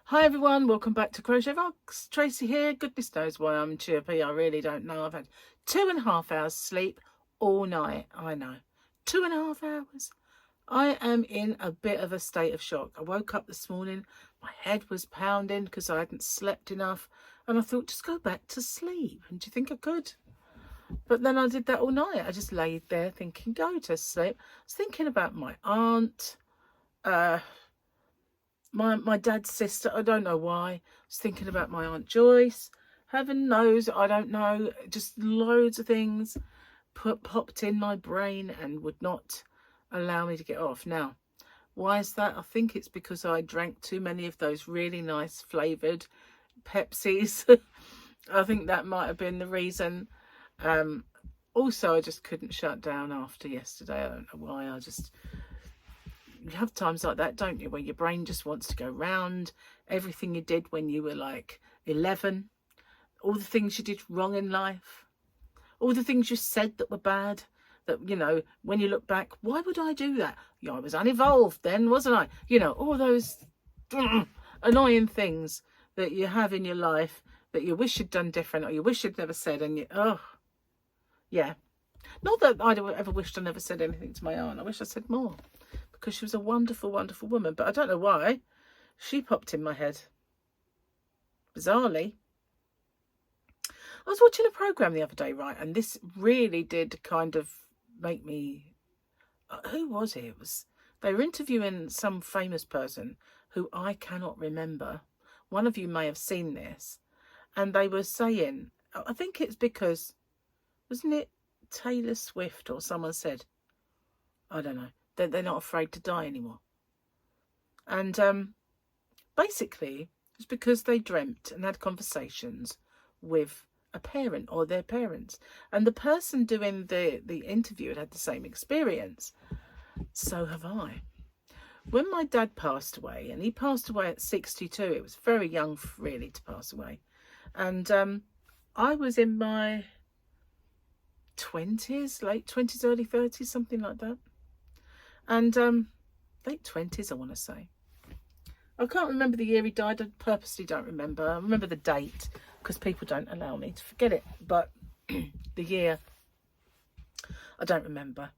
Hi everyone, welcome back to Crochet Vlogs. Tracy here. Goodness knows why I'm chirpy. I really don't know. I've had 2.5 hours sleep all night. I know. 2.5 hours. I am in a bit of a state of shock. I woke up this morning, my head was pounding because I hadn't slept enough, and I thought, just go back to sleep. And do you think I could? But then I did that all night. I just laid there thinking, go to sleep. I was thinking about my aunt, my dad's sister. I don't know why. I was thinking about my Aunt Joyce. Heaven knows, I don't know. Just loads of things popped in my brain and would not allow me to get off. Now, why is that? I think it's because I drank too many of those really nice flavoured Pepsis. I think that might have been the reason. Also, I just couldn't shut down after yesterday. I don't know why. You have times like that, don't you, where your brain just wants to go round everything you did when you were like 11, all the things you did wrong in life, all the things you said that were bad, that, you know, when you look back, why would I do that? Yeah, I was uninvolved then, wasn't I? You know, all those annoying things that you have in your life that you wish you'd done different, or you wish you'd never said, and yeah. Not that I'd ever wished I never said anything to my aunt. I wish I said more, because she was a wonderful, wonderful woman. But I don't know why she popped in my head. Bizarrely. I was watching a programme the other day, right? And this really did kind of make me... who was it? They were interviewing some famous person who I cannot remember. One of you may have seen this. And they were saying, I think it's because, wasn't it Taylor Swift or someone said, I don't know, they're not afraid to die anymore. And basically, it's because they dreamt and had conversations with a parent or their parents. And the person doing the interview had the same experience. So have I. When my dad passed away, and he passed away at 62, it was very young really to pass away. And I was in my 20s, late 20s, early 30s, something like that. And late 20s, I want to say. I can't remember the year he died. I purposely don't remember. I remember the date because people don't allow me to forget it. But the year, I don't remember.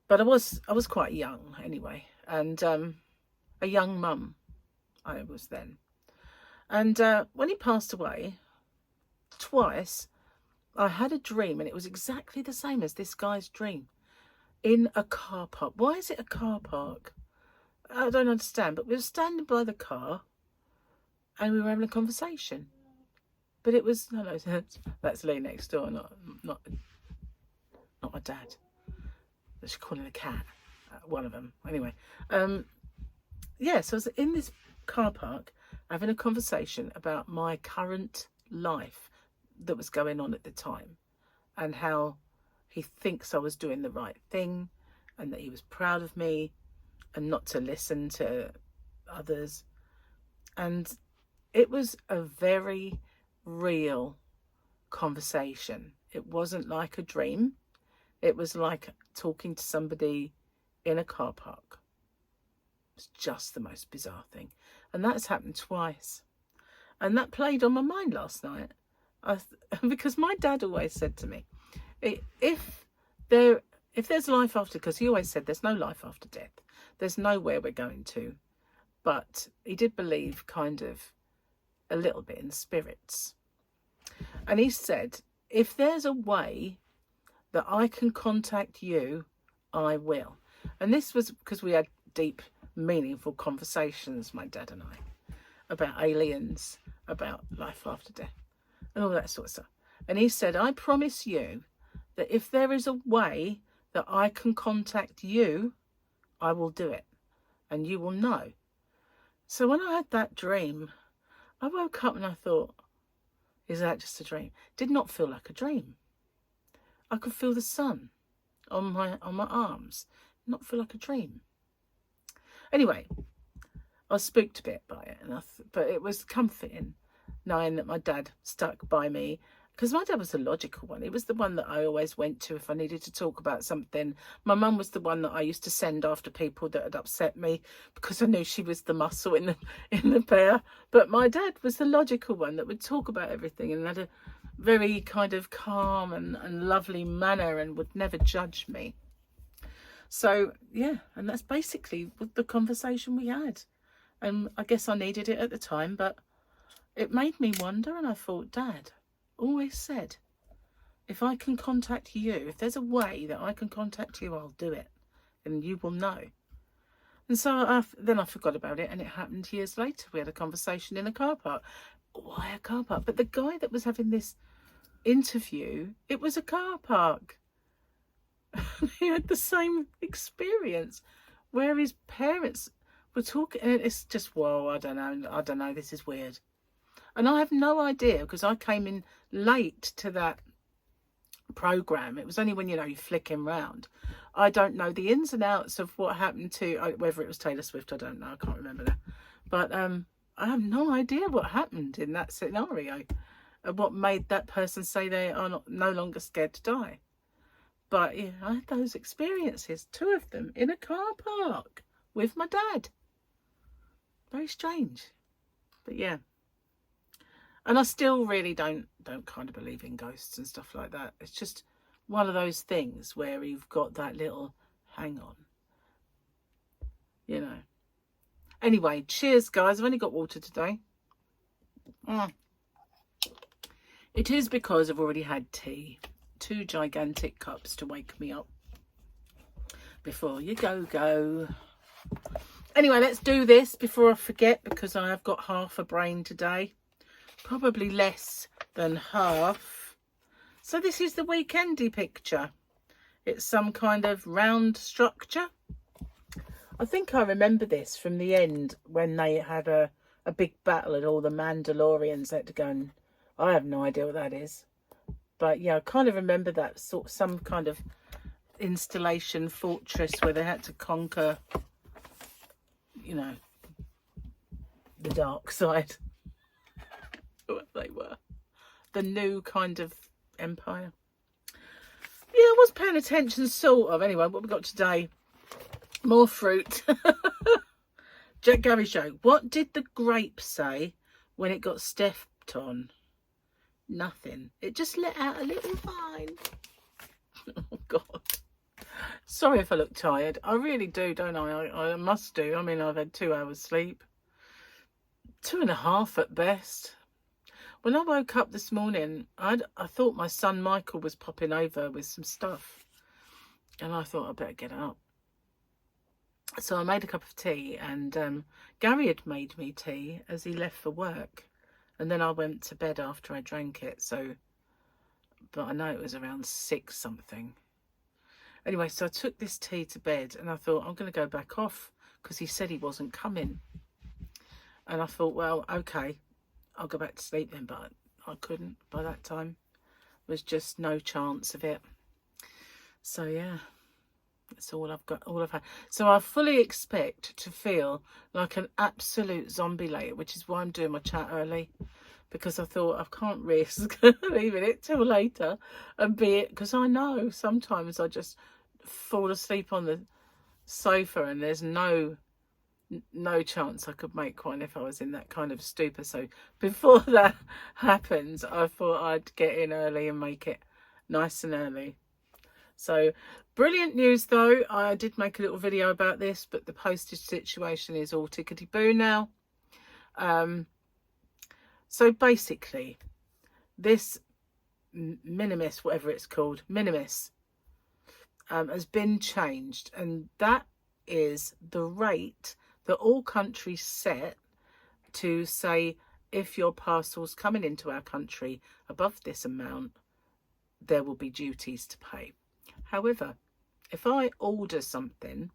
But I was quite young anyway. And a young mum I was then. And when he passed away, twice, I had a dream, and it was exactly the same as this guy's dream. In a car park. Why is it a car park? I don't understand. But we were standing by the car and we were having a conversation. But it was, no, that's Lee next door, not my dad. She's calling a cat. One of them. Anyway. Yeah, so I was in this car park having a conversation about my current life that was going on at the time, and how he thinks I was doing the right thing, and that he was proud of me, and not to listen to others. And it was a very real conversation. It wasn't like a dream. It was like talking to somebody in a car park. It's just the most bizarre thing. And that's happened twice. And that played on my mind last night. Because my dad always said to me, if there's life after, because he always said there's no life after death, there's nowhere we're going to, but he did believe kind of a little bit in spirits. And he said, if there's a way that I can contact you, I will. And this was because we had deep, meaningful conversations, my dad and I, about aliens, about life after death, and all that sort of stuff. And he said, I promise you that if there is a way that I can contact you, I will do it. And you will know. So when I had that dream, I woke up and I thought, is that just a dream? Did not feel like a dream. I could feel the sun on my arms. Not feel like a dream. Anyway, I was spooked a bit by it, but it was comforting knowing that my dad stuck by me, because my dad was the logical one. He was the one that I always went to if I needed to talk about something. My mum was the one that I used to send after people that had upset me, because I knew she was the muscle in the pair. But my dad was the logical one that would talk about everything and had a very kind of calm and lovely manner and would never judge me. So yeah, and that's basically the conversation we had. And I guess I needed it at the time, but it made me wonder, and I thought, Dad always said, if I can contact you, if there's a way that I can contact you, I'll do it, and you will know. And so then I forgot about it, and it happened years later. We had a conversation in a car park. Why a car park? But the guy that was having this interview, it was a car park. He had the same experience where his parents were talking, and it's just, whoa, I don't know, this is weird. And I have no idea, because I came in late to that program. It was only when, you're flicking round. I don't know the ins and outs of what happened to, whether it was Taylor Swift, I don't know, I can't remember that. But I have no idea what happened in that scenario, and what made that person say they are no longer scared to die. But yeah, I had those experiences, 2 of them, in a car park with my dad. Very strange. But yeah. And I still really don't kind of believe in ghosts and stuff like that. It's just one of those things where you've got that little hang on. Anyway, cheers, guys. I've only got water today. It is because I've already had tea. 2 gigantic cups to wake me up before you go. Anyway, let's do this before I forget, because I have got half a brain today. Probably less than half. So this is the weekendy picture. It's some kind of round structure. I think I remember this from the end when they had a big battle and all the Mandalorians had to go, and I have no idea what that is. But yeah, I kind of remember that some kind of installation fortress where they had to conquer, the dark side. What they were. The new kind of empire. Yeah, I was paying attention, sort of. Anyway, what we got today? More fruit. Jack Gary Show. What did the grape say when it got stepped on? Nothing. It just let out a little vine. Oh God. Sorry if I look tired. I really do, don't I? I must do. I mean, I've had 2 hours sleep. 2.5 at best. When I woke up this morning, I thought my son Michael was popping over with some stuff. And I thought I better get up. So I made a cup of tea, and Gary had made me tea as he left for work. And then I went to bed after I drank it. But I know it was around 6 something. Anyway, so I took this tea to bed, and I thought, I'm going to go back off, because he said he wasn't coming. And I thought, well, okay, I'll go back to sleep then. But I couldn't by that time. There was just no chance of it. So yeah, that's all I've got, all I've had. So I fully expect to feel like an absolute zombie later, which is why I'm doing my chat early. Because I thought I can't risk leaving it till later and be it. Because I know sometimes I just fall asleep on the sofa and there's no chance I could make one if I was in that kind of stupor. So before that happens, I thought I'd get in early and make it nice and early. So brilliant news though. I did make a little video about this, but the postage situation is all tickety-boo now. So basically, this Minimus, whatever it's called, Minimus, has been changed. And that is the rate that all countries set to say, if your parcel's coming into our country above this amount, there will be duties to pay. However, if I order something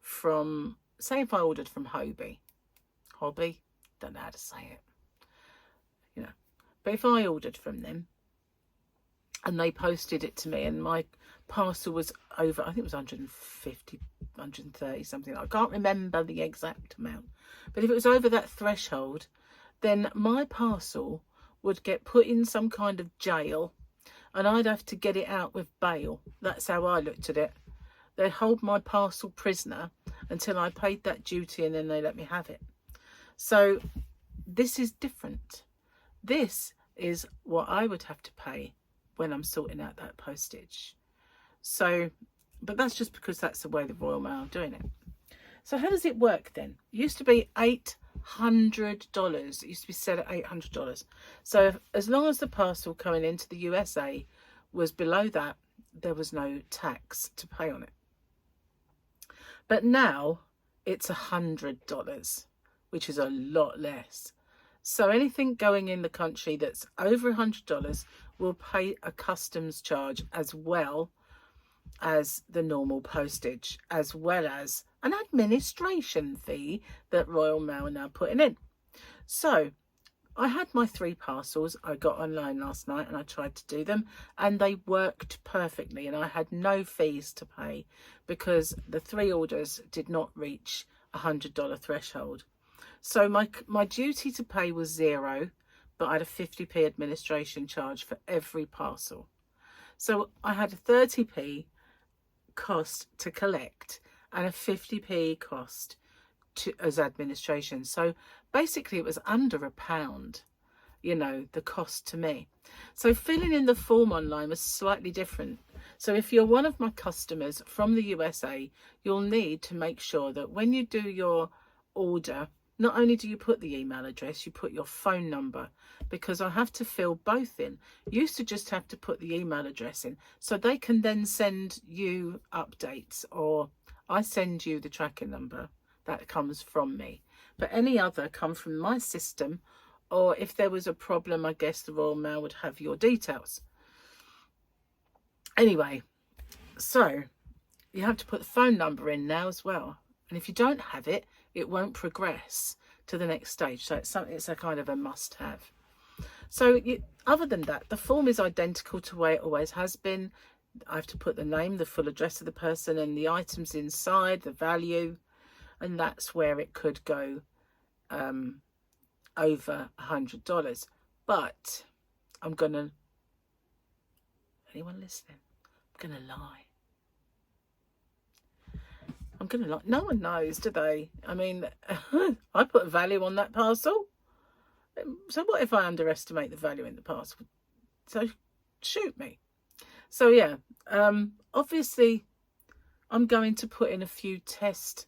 from, say if I ordered from Hobby, don't know how to say it. But if I ordered from them and they posted it to me and my parcel was over, I think it was 150, 130 something. I can't remember the exact amount. But if it was over that threshold, then my parcel would get put in some kind of jail, and I'd have to get it out with bail. That's how I looked at it. They'd hold my parcel prisoner until I paid that duty, and then they let me have it. So this is different. This is what I would have to pay when I'm sorting out that postage. So, but that's just because that's the way the Royal Mail are doing it. So how does it work then? It used to be $800. It used to be set at $800. So as long as the parcel coming into the USA was below that, there was no tax to pay on it. But now it's $100, which is a lot less. So anything going in the country that's over $100 will pay a customs charge, as well as the normal postage, as well as an administration fee that Royal Mail are now putting in. So I had my 3 parcels I got online last night, and I tried to do them, and they worked perfectly, and I had no fees to pay because the 3 orders did not reach $100 threshold. So my duty to pay was 0, but I had a 50p administration charge for every parcel. So I had a 30p cost to collect and a 50p cost as administration. So basically it was under £1, you know, the cost to me. So filling in the form online was slightly different. So if you're one of my customers from the USA, you'll need to make sure that when you do your order, not only do you put the email address, you put your phone number, because I have to fill both in. You used to just have to put the email address in, so they can then send you updates, or I send you the tracking number that comes from me. But any other come from my system, or if there was a problem, I guess the Royal Mail would have your details. Anyway, so you have to put the phone number in now as well. And if you don't have it, it won't progress to the next stage. So it's a kind of a must-have. So other than that, the form is identical to the way it always has been. I have to put the name, the full address of the person, and the items inside, the value, and that's where it could go over $100. But I'm gonna, anyone listening, I'm gonna lie. I'm going to lie. No one knows, do they? I mean, I put a value on that parcel. So what if I underestimate the value in the parcel? So shoot me. So yeah, obviously I'm going to put in a few test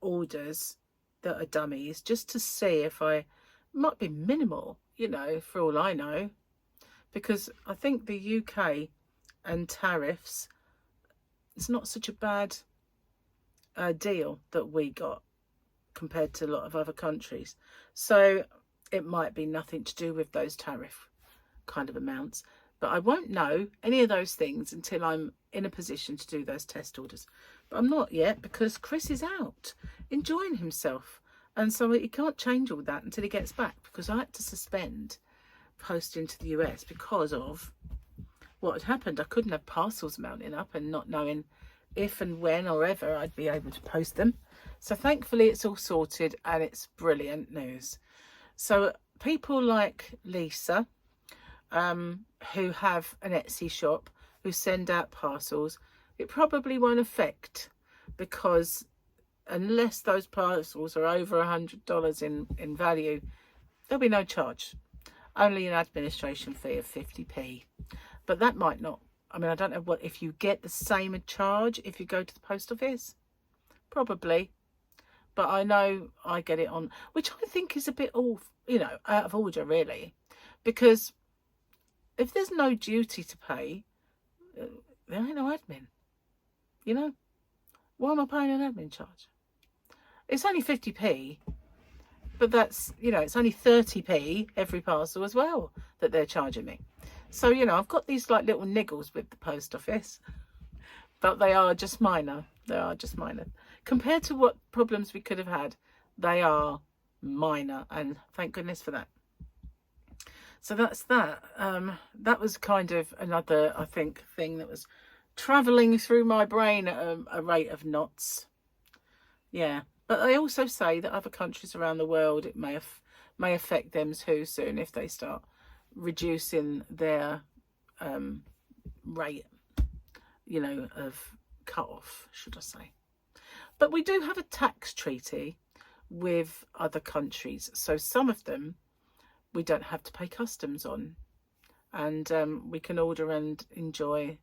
orders that are dummies, just to see if I might be minimal, you know, for all I know. Because I think the UK and tariffs, it's not such a bad deal that we got compared to a lot of other countries. So it might be nothing to do with those tariff kind of amounts, but I won't know any of those things until I'm in a position to do those test orders. But I'm not yet, because Chris is out enjoying himself, and so he can't change all that until he gets back, because I had to suspend posting to the US because of what had happened. I couldn't have parcels mounting up and not knowing if and when or ever I'd be able to post them. So thankfully it's all sorted, and it's brilliant news. So people like Lisa, who have an Etsy shop, who send out parcels, it probably won't affect, because unless those parcels are over $100 in value, there'll be no charge, only an administration fee of 50p. But that might not, I mean, I don't know what, if you get the same charge if you go to the post office, probably. But I know I get it on, which I think is a bit off, you know, out of order really, because if there's no duty to pay, there ain't no admin, you know. Why am I paying an admin charge? It's only 50p, but that's, you know, it's only 30p every parcel as well that they're charging me. So, you know, I've got these like little niggles with the post office, but they are just minor. They are just minor. Compared to what problems we could have had, they are minor, and thank goodness for that. So that's that. That was kind of another, I think, thing that was travelling through my brain at a rate of knots. Yeah, but they also say that other countries around the world, it may may affect them too soon if they start reducing their rate, you know, of cut off, should I say. But we do have a tax treaty with other countries, so some of them we don't have to pay customs on, and we can order and enjoy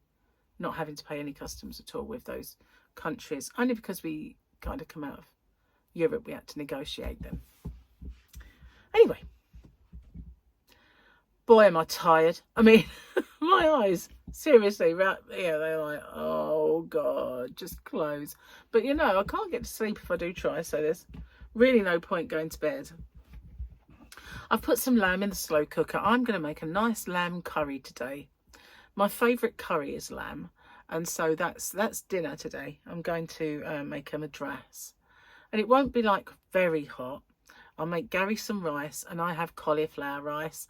not having to pay any customs at all with those countries, only because we kind of come out of Europe, we had to negotiate them. Anyway, boy am I tired. I mean, my eyes, seriously, right here, they're like, oh God, just close. But you know, I can't get to sleep if I do try, so there's really no point going to bed. I've put some lamb in the slow cooker. I'm going to make a nice lamb curry today. My favourite curry is lamb, and so that's dinner today. I'm going to make a madras, and it won't be like very hot. I'll make Gary some rice, and I have cauliflower rice.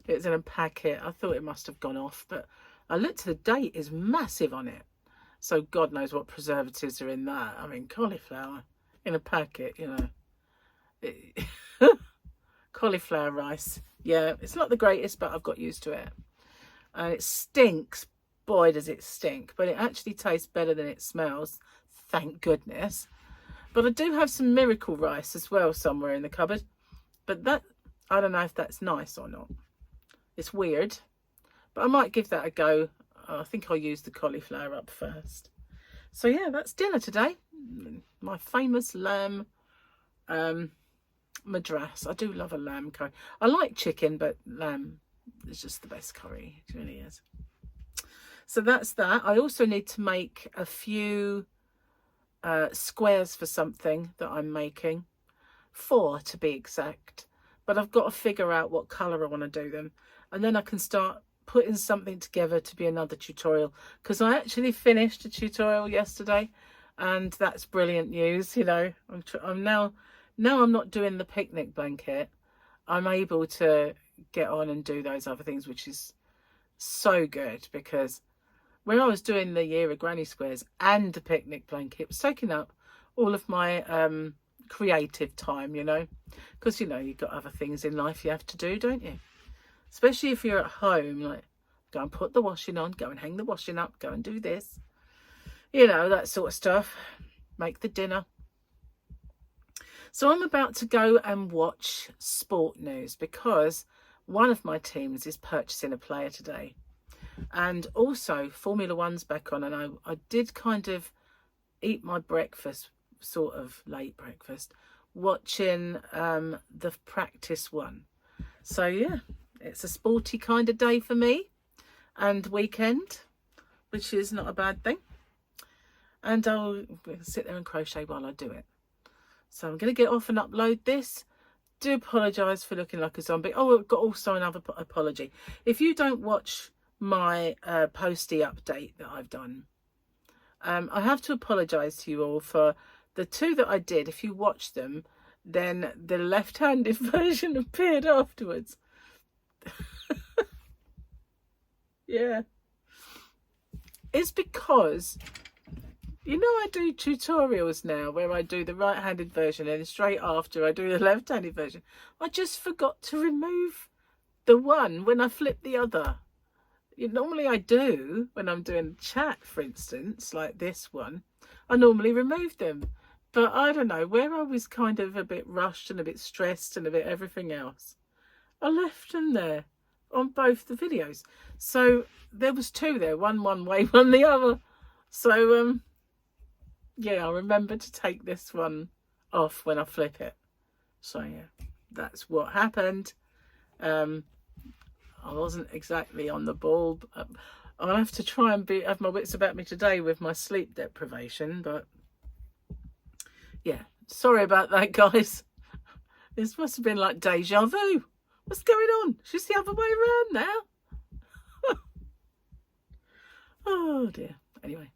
It's in a packet. I thought it must have gone off, but I looked, the date is massive on it, so God knows what preservatives are in that. I mean, cauliflower in a packet, you know. Cauliflower rice, yeah, it's not the greatest, but I've got used to it. And it stinks, boy does it stink, but it actually tastes better than it smells, thank goodness. But I do have some miracle rice as well somewhere in the cupboard, but that, I don't know if that's nice or not. It's weird, but I might give that a go. I think I'll use the cauliflower up first. So yeah, that's dinner today. My famous lamb madras. I do love a lamb curry. I like chicken, but lamb is just the best curry. It really is. So that's that. I also need to make a few squares for something that I'm making. 4 to be exact. But I've got to figure out what colour I want to do them. And then I can start putting something together to be another tutorial. Because I actually finished a tutorial yesterday. And that's brilliant news, you know. I'm now I'm not doing the picnic blanket. I'm able to get on and do those other things, which is so good, because when I was doing the Year of Granny Squares and the picnic blanket, it was taking up all of my creative time, you know, because, you know, you've got other things in life you have to do, don't you? Especially if you're at home, like, go and put the washing on, go and hang the washing up, go and do this, you know, that sort of stuff. Make the dinner. So I'm about to go and watch sport news, because one of my teams is purchasing a player today. And also Formula One's back on, and I did kind of eat my breakfast, sort of late breakfast, watching the practice one. So yeah, it's a sporty kind of day for me, and weekend, which is not a bad thing. And I'll sit there and crochet while I do it. So I'm going to get off and upload this. Do apologise for looking like a zombie. Oh, I've got also another apology. If you don't watch my posty update that I've done, I have to apologise to you all for the 2 that I did. If you watch them, then the left-handed version appeared afterwards. Yeah. It's because, you know, I do tutorials now where I do the right-handed version and straight after I do the left-handed version. I just forgot to remove the one when I flip the other. Normally I do when I'm doing chat, for instance, like this one. I normally remove them. But I don't know, where I was kind of a bit rushed and a bit stressed and a bit everything else, I left them there on both the videos. So there was 2 there, one way, one the other. So yeah, I'll remember to take this one off when I flip it. So yeah, that's what happened. I wasn't exactly on the ball. I'll have to try and have my wits about me today with my sleep deprivation, but yeah, sorry about that, guys. This must have been like deja vu. What's going on? She's the other way around now. Oh dear. Anyway,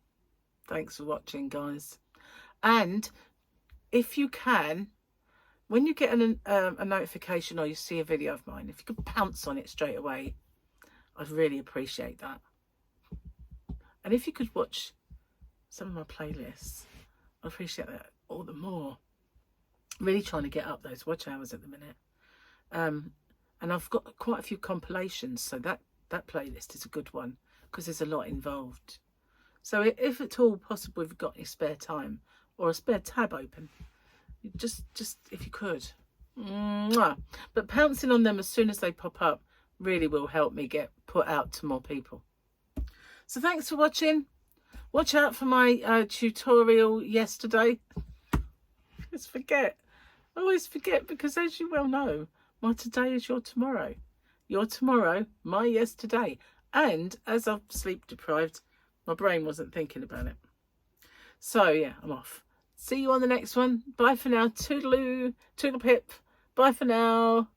thanks for watching, guys. And if you can, when you get a notification or you see a video of mine, if you could pounce on it straight away, I'd really appreciate that. And if you could watch some of my playlists, I'd appreciate that all the more. Really trying to get up those watch hours at the minute. And I've got quite a few compilations, so that playlist is a good one because there's a lot involved. So if at all possible, if you've got any spare time or a spare tab open, just if you could. Mwah. But pouncing on them as soon as they pop up really will help me get put out to more people. So thanks for watching. Watch out for my tutorial yesterday. I always forget, because as you well know, my today is your tomorrow. Your tomorrow, my yesterday. And as I'm sleep deprived, my brain wasn't thinking about it. So yeah, I'm off. See you on the next one. Bye for now. Toodaloo. Toodle pip. Bye for now.